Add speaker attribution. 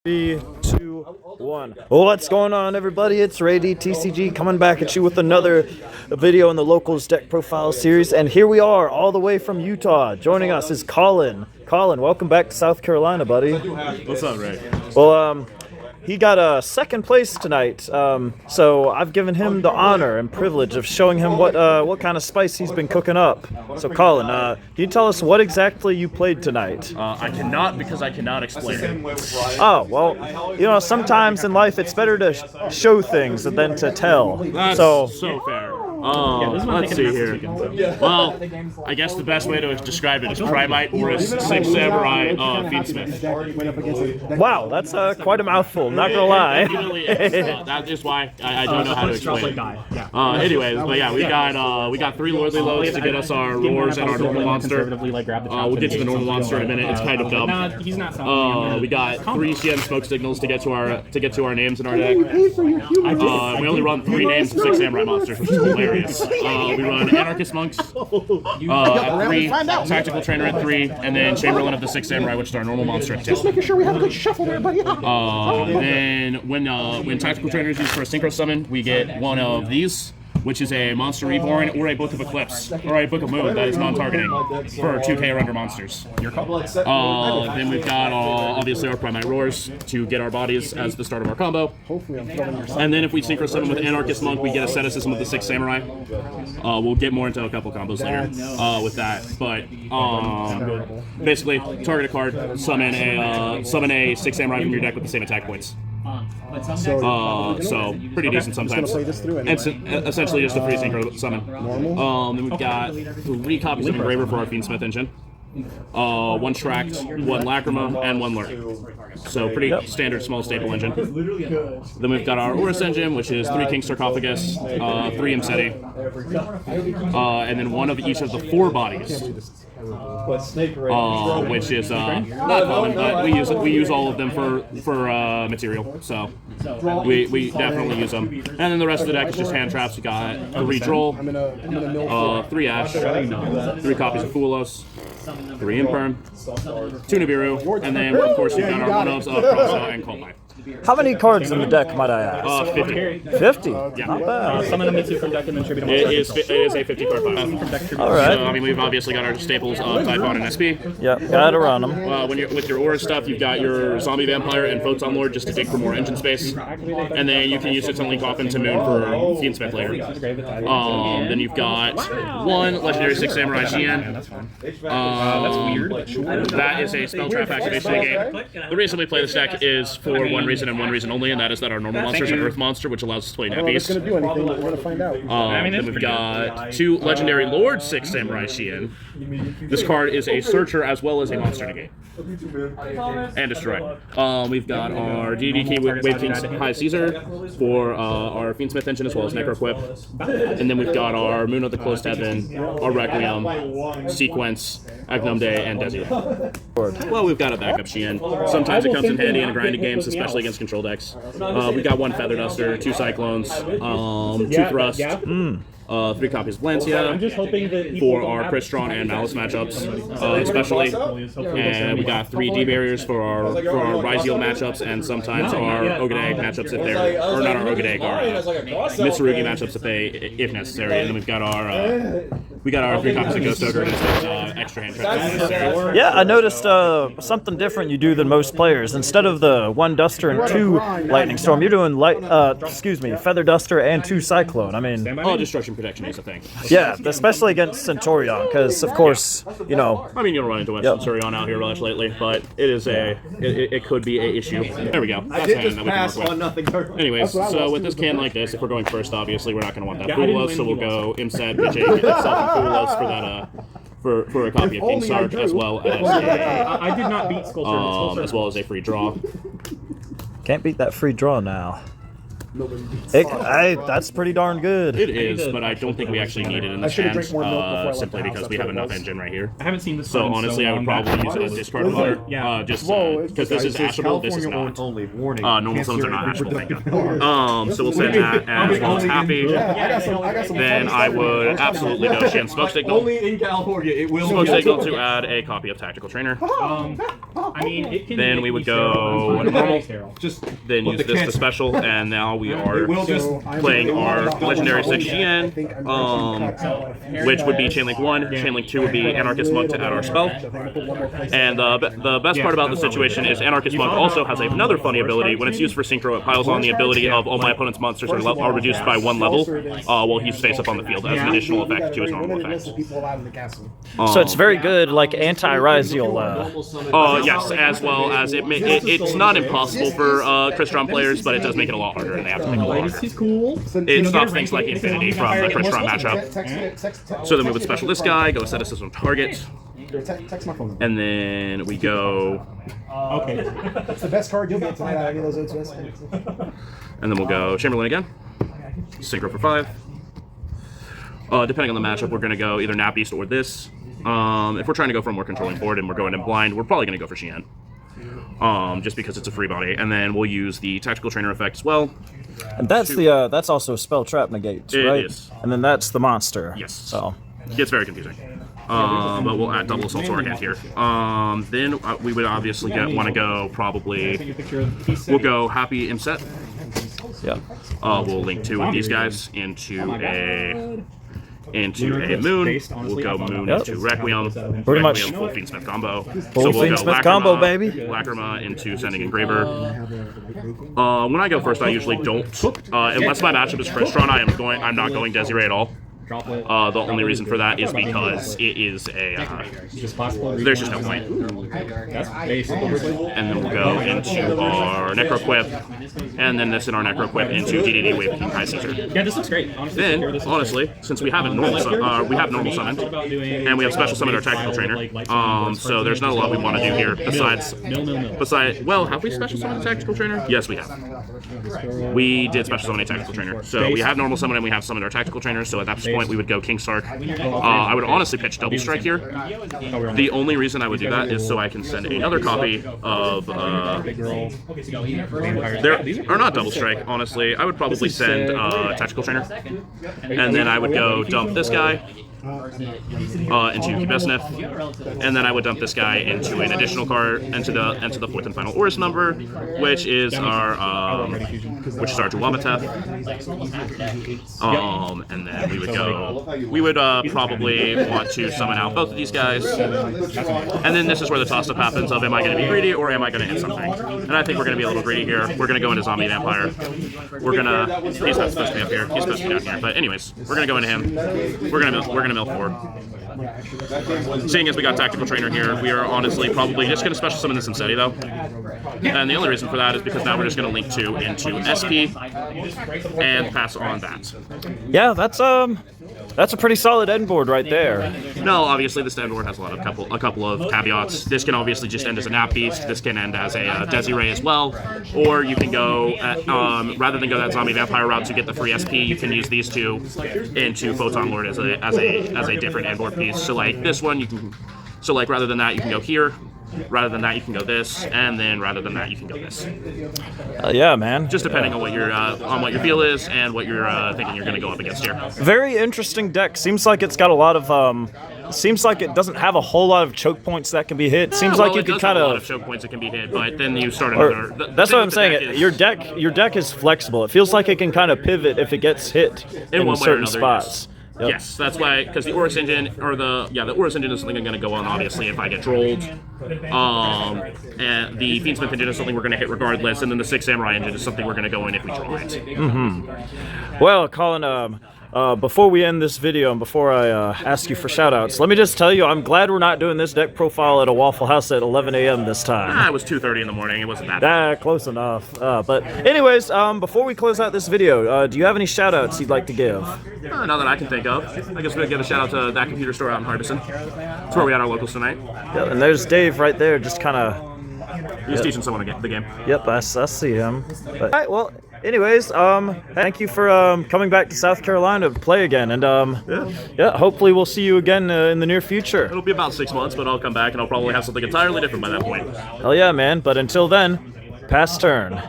Speaker 1: 3, 2, 1. Well, what's going on, everybody? It's RayD-TCG coming back at you with another video in the Locals Deck Profile series. And here we are, all the way from Utah. Joining us is Collin. Collin, welcome back to South Carolina, buddy.
Speaker 2: What's up, Ray?
Speaker 1: Well, he got second place tonight, so I've given him the honor and privilege of showing him what kind of spice he's been cooking up. So, Collin, can you tell us what exactly you played tonight?
Speaker 2: I cannot, because I cannot explain it.
Speaker 1: Oh, well, you know, sometimes in life it's better to show things than to tell.
Speaker 2: That's
Speaker 1: so
Speaker 2: fair. Let's see here. Well, I guess the best way to describe it is Primite, Horus, 6 Samurai, Fiendsmith.
Speaker 1: Wow, that's quite a mouthful, not gonna lie.
Speaker 2: It really is. That is why I don't know how to explain it. Anyways, but yeah, we got 3 Lordly Loads to get us our roars and our normal monster. We'll get to the normal monster in a minute. It's kind of dumb. We got 3 Sien smoke signals to get to our names in our deck. We only run 3 names of 6 Samurai monsters, which is hilarious. We run Anarchist Monks at 3, Tactical Trainer at 3, and then Chamberlain of the 6 Samurai, which is our normal monster at 2.
Speaker 3: Just making sure we have a good shuffle there, buddy.
Speaker 2: Then when Tactical Trainer is used for a Synchro Summon, we get one of these, which is a Monster Reborn or a Book of Eclipse, or a Book of Moon that is non-targeting for 2K or under monsters. Then we've got obviously our Primite Roars to get our bodies as the start of our combo. And then if we Synchro Summon with Anarchist Monk, we get Asceticism of the 6 Samurai. We'll get more into a couple combos later with that. But basically, target a card, summon a 6 Samurai from your deck with the same attack points. So pretty decent sometimes. And essentially just a free synchro summon. Then we've got 3 copies of Engraver for our Fiendsmith engine. 1 Tract, 1 Lacrima, and 1 Lurk. So pretty standard small staple engine. Then we've got our Horus engine, which is 3 King Sarcophagus, 3 Imseti, and then 1 of each of the 4 bodies. Which is not common, but we use all of them for material, so we definitely use them. And then the rest of the deck is just hand traps. We got 3 Droll, 3 Ash, 3 copies of Fulos, 3 Imperm, 2 Nibiru, and then of course we've got our one-ofs of Proxo and Collin.
Speaker 1: How many cards in the deck, might I ask?
Speaker 2: 50.
Speaker 1: 50?
Speaker 2: Yeah.
Speaker 1: Not bad.
Speaker 3: Summon a Mitsu from deck and then tribute
Speaker 2: It is a 50 card file.
Speaker 1: All right.
Speaker 2: So, I mean, we've obviously got our staples of Typhon and SP.
Speaker 1: Yep, gotta run them.
Speaker 2: When you're with your Aura stuff, you've got your Zombie Vampire and Photon Lord just to dig for more engine space. And then you can use it to link off into Moon for Fiendsmith later. Then you've got 1 Legendary 6 Samurai Xian. That's weird. That is a spell trap activation game. The reason we play this deck is for one reason and one reason only, and that is that our normal monster is an Earth monster, which allows us to play Nappies.
Speaker 3: going to do anything, but we're going to find out.
Speaker 2: Then we've got 2 Legendary Lord 6 Samurai Xian. This card is a searcher as well as a monster negate. And destroy. We've got our DDD Wave King High Caesar for our Fiendsmith engine as well as Necroquip. And then we've got our Moon of the Closed Heaven, our Requiem, Sequence, Agnum Day, and Desio. Well, we've got a backup Xian. Sometimes it comes in handy in grinding games, especially against control decks. We got 1 Feather Duster, 2 Cyclones, 2 Thrust, 3 copies of Lancia for our Crystron and Malice matchups, especially. And we got 3 D barriers for our Ryziel matchups, and sometimes our Ogade matchups if they're, or not our Ogade, our Mitsurugi matchups if necessary. And then we've got our 3 copies of Ghost Ogre and extra hand traps if necessary.
Speaker 1: Yeah, I noticed something different you do than most players. Instead of the 1 Duster and 2 Lightning Storm, you're doing Feather Duster and 2 Cyclone. I mean,
Speaker 2: Destruction protection is a thing.
Speaker 1: Yeah, especially against Centurion, because of course, you know.
Speaker 2: I mean, you'll run into Centurion out here much lately, but it is it could be a issue. There we go. That's hand that we can work with. Anyways, so with this can like this, if we're going first, obviously we're not going to want that Fulos, so we'll go Imset, PJ, get yourself a Fulos for that. For a copy of King Sarge, as well as
Speaker 3: I did not beat Sculptor.
Speaker 2: as well as a free draw.
Speaker 1: Can't beat that free draw now. That's pretty darn good.
Speaker 2: It is, but I don't think we actually need it in this hand, simply because we have enough engine right here.
Speaker 3: I haven't seen this.
Speaker 2: So honestly, I would probably use it as discard fodder, just because this is ashable, this is not. Normal summons are not ashable, thank God. So we'll send that as well as happy. Then I would absolutely go Shen Smoke Signal.
Speaker 4: Only in California it will.
Speaker 2: Smoke Signal to add a copy of Tactical Trainer.
Speaker 3: I mean, it can
Speaker 2: Then
Speaker 3: make
Speaker 2: we would
Speaker 3: me sterile.
Speaker 2: go
Speaker 3: I'm
Speaker 2: normal.
Speaker 3: sterile.
Speaker 2: Then use this to special, and now we are playing our legendary 6GN, which would be Chainlink 1. Chainlink 2 would be Anarchist Monk to add our spell. And the best part about the situation is Anarchist Monk also has another funny ability. When it's used for synchro, it piles on the ability of all my opponent's monsters are reduced by 1 level while he's face up on the field as an additional effect to his normal effect.
Speaker 1: So it's very good, like anti-Ryzial.
Speaker 2: Yes, as well as it's not impossible for Crystron players, but it does make it a lot harder, and they have to make it a lot harder.
Speaker 3: This is cool.
Speaker 2: It stops things like Infinity from the Crystron matchup. So then we would special this guy, go asceticism target, and then we go.
Speaker 3: Okay.
Speaker 4: It's the best card you'll get tonight out of any of those O2S.
Speaker 2: And then we'll go Chamberlain again. Synchro for 5. Depending on the matchup, we're going to go either Nap Beast or this. If we're trying to go for a more controlling board and we're going in blind, we're probably going to go for Xian. Just because it's a free body. And then we'll use the Tactical Trainer effect as well.
Speaker 1: And that's that's also spell trap negates, right?
Speaker 2: It is.
Speaker 1: And then that's the monster.
Speaker 2: Yes.
Speaker 1: So
Speaker 2: It gets very confusing. But we'll add double assault to our hand here. Then we would obviously want to go probably. We'll go Happy Imset.
Speaker 1: yeah.
Speaker 2: We'll link 2 of these guys into a moon. We'll go moon
Speaker 1: Yep.
Speaker 2: into Requiem.
Speaker 1: Pretty much.
Speaker 2: Full Fiendsmith combo.
Speaker 1: Full
Speaker 2: So we'll go
Speaker 1: Fiendsmith combo, baby.
Speaker 2: Lacrima into Sending Engraver. When I go first, I usually don't. Unless my matchup is Crystron, I'm not going Desiree at all. The only reason for that is because it is a. There's just no point. And then we'll go into our Necroquip, and then this in our Necroquip into DDD Wave King High Caesar.
Speaker 3: Yeah, this looks great.
Speaker 2: Then, honestly, since we have normal summoned, and we have special summoned our Tactical Trainer, so there's not a lot we want to do here besides. Well, have we special summoned a Tactical Trainer? Yes, we have. We did special summon a Tactical Trainer, so we have normal summon and we have summoned our Tactical Trainer. So at that point, we would go King Stark. I would honestly pitch Double Strike here. The only reason I would do that is so I can send another copy of. Or not Double Strike, honestly. I would probably send Tactical Trainer. And then I would go dump this guy into Fiendsmith, and then I would dump this guy into an additional card into the 4th and final Horus number, which is our Duamateth. And then we would probably want to summon out both of these guys, and then this is where the toss-up happens of am I going to be greedy or am I going to hit something? And I think we're going to be a little greedy here. We're going to go into Zombie Vampire. He's not supposed to be up here. He's supposed to be down here. But anyways, we're going to go into him. We're gonna mill 4. Seeing as we got Tactical Trainer here, we are honestly probably just going to special summon this Insetti though. And the only reason for that is because now we're just going to link 2 into SP and pass on that.
Speaker 1: Yeah, that's a pretty solid end board right there.
Speaker 2: No, obviously this end board has a couple of caveats. This can obviously just end as a Nap Beast. This can end as a Desiree as well. Or you can go, rather than go that Zombie Vampire route to get the free SP, you can use these 2 into Photon Lord as a different end board piece. So like this one, you can. So like rather than that, you can go here. Rather than that, you can go this, and then rather than that, you can go this.
Speaker 1: Yeah, man.
Speaker 2: Just depending on what your feel is and what you're thinking you're going to go up against here.
Speaker 1: Very interesting deck. Seems like it's got a lot of. Seems like it doesn't have a whole lot of choke points that can be hit. Seems like you can kind
Speaker 2: of. A lot of choke points that can be hit, but then you start another.
Speaker 1: That's what I'm saying. Your deck is flexible. It feels like it can kind of pivot if it gets hit in certain spots. Yep.
Speaker 2: Yes, that's why, because the Horus engine, the Horus engine is something I'm going to go on, obviously, if I get trolled. And the Fiendsmith engine is something we're going to hit regardless, and then the 6 Samurai engine is something we're going to go in if we draw it.
Speaker 1: Mm-hmm. Well, Collin, before we end this video and before I ask you for shoutouts, let me just tell you, I'm glad we're not doing this deck profile at a Waffle House at 11 a.m. this time.
Speaker 2: It was 2:30 in the morning. It wasn't that bad.
Speaker 1: Close enough. But anyways, before we close out this video, do you have any shoutouts you'd like to give?
Speaker 2: Not that I can think of. I guess we're going to give a shout out to that computer store out in Harbison. That's where we had our locals tonight.
Speaker 1: Yeah, and there's Dave right there, just kind of...
Speaker 2: He's teaching someone the game.
Speaker 1: Yep, I see him. But, all right, well, anyways, thank you for coming back to South Carolina to play again, and hopefully we'll see you again in the near future.
Speaker 2: It'll be about 6 months, but I'll come back and I'll probably have something entirely different by that point.
Speaker 1: Hell yeah, man! But until then, pass turn.